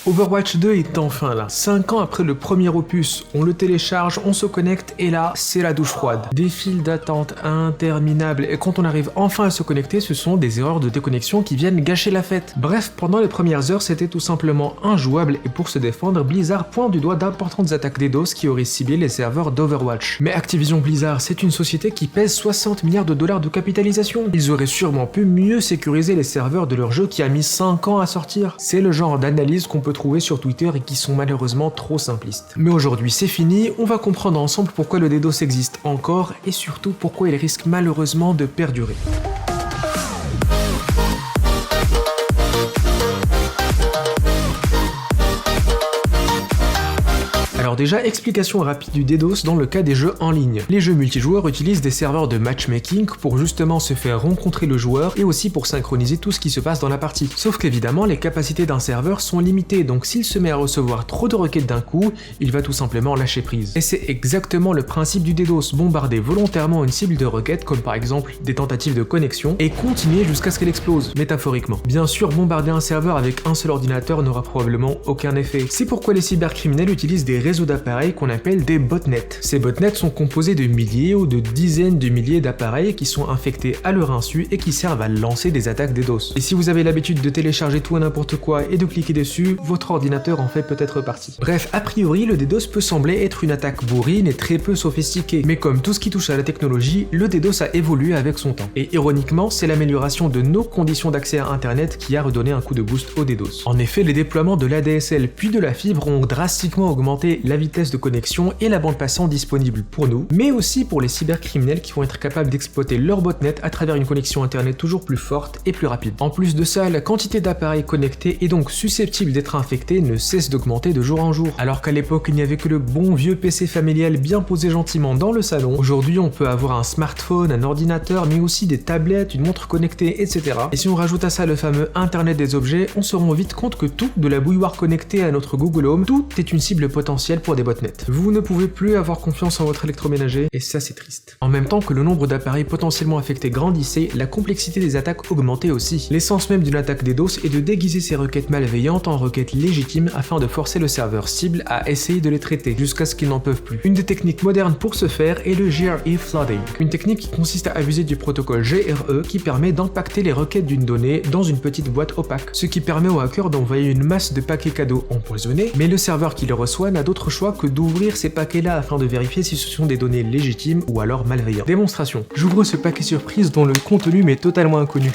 Overwatch 2 est enfin là. 5 ans après le premier opus, on le télécharge, on se connecte et là, c'est la douche froide. Des files d'attente interminables et quand on arrive enfin à se connecter, ce sont des erreurs de déconnexion qui viennent gâcher la fête. Bref, pendant les premières heures, c'était tout simplement injouable et pour se défendre, Blizzard pointe du doigt d'importantes attaques DDoS qui auraient ciblé les serveurs d'Overwatch. Mais Activision Blizzard, c'est une société qui pèse 60 milliards de dollars de capitalisation. Ils auraient sûrement pu mieux sécuriser les serveurs de leur jeu qui a mis 5 ans à sortir. C'est le genre d'analyse qu'on peut trouver sur Twitter et qui sont malheureusement trop simplistes. Mais aujourd'hui c'est fini, on va comprendre ensemble pourquoi le DDoS existe encore et surtout pourquoi il risque malheureusement de perdurer. Alors déjà, explication rapide du DDoS dans le cas des jeux en ligne. Les jeux multijoueurs utilisent des serveurs de matchmaking pour justement se faire rencontrer le joueur et aussi pour synchroniser tout ce qui se passe dans la partie. Sauf qu'évidemment, les capacités d'un serveur sont limitées, donc s'il se met à recevoir trop de requêtes d'un coup, il va tout simplement lâcher prise. Et c'est exactement le principe du DDoS, bombarder volontairement une cible de requêtes, comme par exemple des tentatives de connexion, et continuer jusqu'à ce qu'elle explose, métaphoriquement. Bien sûr, bombarder un serveur avec un seul ordinateur n'aura probablement aucun effet. C'est pourquoi les cybercriminels utilisent des réseaux d'appareils qu'on appelle des botnets. Ces botnets sont composés de milliers ou de dizaines de milliers d'appareils qui sont infectés à leur insu et qui servent à lancer des attaques DDoS. Et si vous avez l'habitude de télécharger tout et n'importe quoi et de cliquer dessus, votre ordinateur en fait peut-être partie. Bref, a priori, le DDoS peut sembler être une attaque bourrine et très peu sophistiquée, mais comme tout ce qui touche à la technologie, le DDoS a évolué avec son temps. Et ironiquement, c'est l'amélioration de nos conditions d'accès à Internet qui a redonné un coup de boost au DDoS. En effet, les déploiements de l'ADSL puis de la fibre ont drastiquement augmenté la vitesse de connexion et la bande passante disponible pour nous, mais aussi pour les cybercriminels qui vont être capables d'exploiter leur botnet à travers une connexion internet toujours plus forte et plus rapide. En plus de ça, la quantité d'appareils connectés et donc susceptibles d'être infectés ne cesse d'augmenter de jour en jour. Alors qu'à l'époque il n'y avait que le bon vieux PC familial bien posé gentiment dans le salon, aujourd'hui on peut avoir un smartphone, un ordinateur, mais aussi des tablettes, une montre connectée, etc. Et si on rajoute à ça le fameux internet des objets, on se rend vite compte que tout, de la bouilloire connectée à notre Google Home, tout est une cible potentielle pour des botnets. Vous ne pouvez plus avoir confiance en votre électroménager et ça c'est triste. En même temps que le nombre d'appareils potentiellement affectés grandissait, la complexité des attaques augmentait aussi. L'essence même d'une attaque DDoS est de déguiser ces requêtes malveillantes en requêtes légitimes afin de forcer le serveur cible à essayer de les traiter jusqu'à ce qu'ils n'en peuvent plus. Une des techniques modernes pour ce faire est le GRE flooding, une technique qui consiste à abuser du protocole GRE qui permet d'impacter les requêtes d'une donnée dans une petite boîte opaque, ce qui permet aux hackers d'envoyer une masse de paquets cadeaux empoisonnés, mais le serveur qui les reçoit n'a d'autre choix que d'ouvrir ces paquets-là afin de vérifier si ce sont des données légitimes ou alors malveillantes. Démonstration. J'ouvre ce paquet surprise dont le contenu m'est totalement inconnu.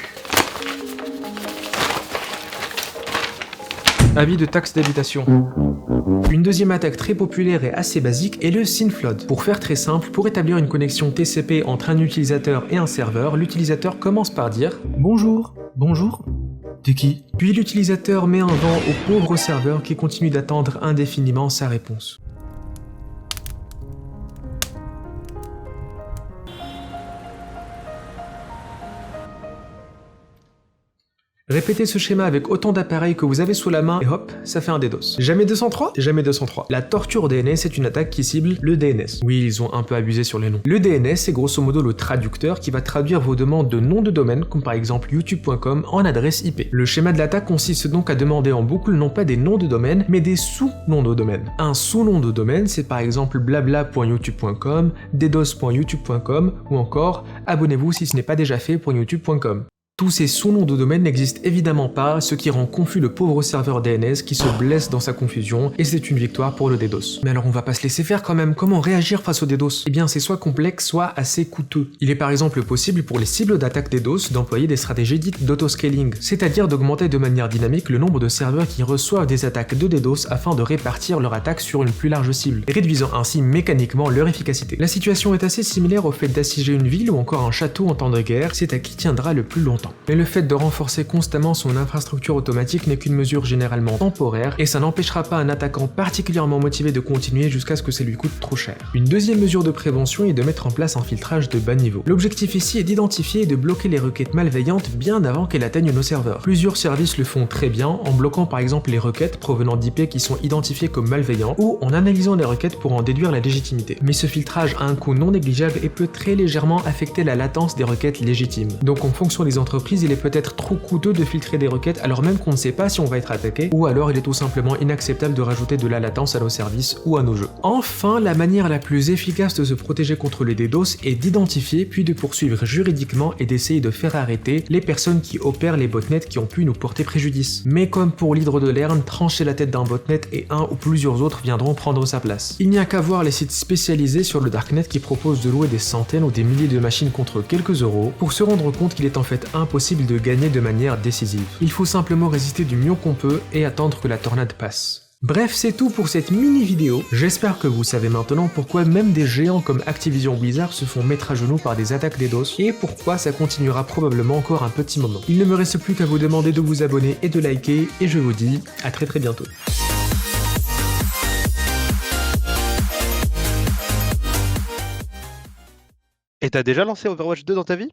Avis de taxe d'habitation. Une deuxième attaque très populaire et assez basique est le SYNFlood. Pour faire très simple, pour établir une connexion TCP entre un utilisateur et un serveur, l'utilisateur commence par dire « Bonjour, bonjour ». T'es qui ? Puis l'utilisateur met un vent au pauvre serveur qui continue d'attendre indéfiniment sa réponse. Répétez ce schéma avec autant d'appareils que vous avez sous la main et hop, ça fait un DDoS. Jamais 203 ? Jamais 203. La torture DNS est une attaque qui cible le DNS. Oui, ils ont un peu abusé sur les noms. Le DNS, c'est grosso modo le traducteur qui va traduire vos demandes de noms de domaine, comme par exemple youtube.com, en adresse IP. Le schéma de l'attaque consiste donc à demander en boucle non pas des noms de domaine, mais des sous-noms de domaine. Un sous-nom de domaine, c'est par exemple blabla.youtube.com, dedos.youtube.com ou encore abonnez-vous si ce n'est pas déjà fait.youtube.com. Tous ces sous-noms de domaine n'existent évidemment pas, ce qui rend confus le pauvre serveur DNS qui se blesse dans sa confusion, et c'est une victoire pour le DDoS. Mais alors on va pas se laisser faire quand même, comment réagir face au DDoS ? Eh bien c'est soit complexe, soit assez coûteux. Il est par exemple possible pour les cibles d'attaque DDoS d'employer des stratégies dites d'autoscaling, c'est-à-dire d'augmenter de manière dynamique le nombre de serveurs qui reçoivent des attaques de DDoS afin de répartir leur attaque sur une plus large cible, réduisant ainsi mécaniquement leur efficacité. La situation est assez similaire au fait d'assiéger une ville ou encore un château en temps de guerre, c'est à qui tiendra le plus longtemps. Mais le fait de renforcer constamment son infrastructure automatique n'est qu'une mesure généralement temporaire et ça n'empêchera pas un attaquant particulièrement motivé de continuer jusqu'à ce que ça lui coûte trop cher. Une deuxième mesure de prévention est de mettre en place un filtrage de bas niveau. L'objectif ici est d'identifier et de bloquer les requêtes malveillantes bien avant qu'elles atteignent nos serveurs. Plusieurs services le font très bien en bloquant par exemple les requêtes provenant d'IP qui sont identifiées comme malveillantes ou en analysant les requêtes pour en déduire la légitimité. Mais ce filtrage a un coût non négligeable et peut très légèrement affecter la latence des requêtes légitimes. Donc en fonction des entreprises entreprises, il est peut-être trop coûteux de filtrer des requêtes alors même qu'on ne sait pas si on va être attaqué, ou alors il est tout simplement inacceptable de rajouter de la latence à nos services ou à nos jeux. Enfin, la manière la plus efficace de se protéger contre les DDoS est d'identifier puis de poursuivre juridiquement et d'essayer de faire arrêter les personnes qui opèrent les botnets qui ont pu nous porter préjudice. Mais comme pour l'hydre de Lerne, trancher la tête d'un botnet et un ou plusieurs autres viendront prendre sa place. Il n'y a qu'à voir les sites spécialisés sur le darknet qui proposent de louer des centaines ou des milliers de machines contre quelques euros pour se rendre compte qu'il est en fait impossible de gagner de manière décisive. Il faut simplement résister du mieux qu'on peut et attendre que la tornade passe. Bref, c'est tout pour cette mini vidéo. J'espère que vous savez maintenant pourquoi même des géants comme Activision Blizzard se font mettre à genoux par des attaques DDoS et pourquoi ça continuera probablement encore un petit moment. Il ne me reste plus qu'à vous demander de vous abonner et de liker et je vous dis à très bientôt. Et t'as déjà lancé Overwatch 2 dans ta vie ?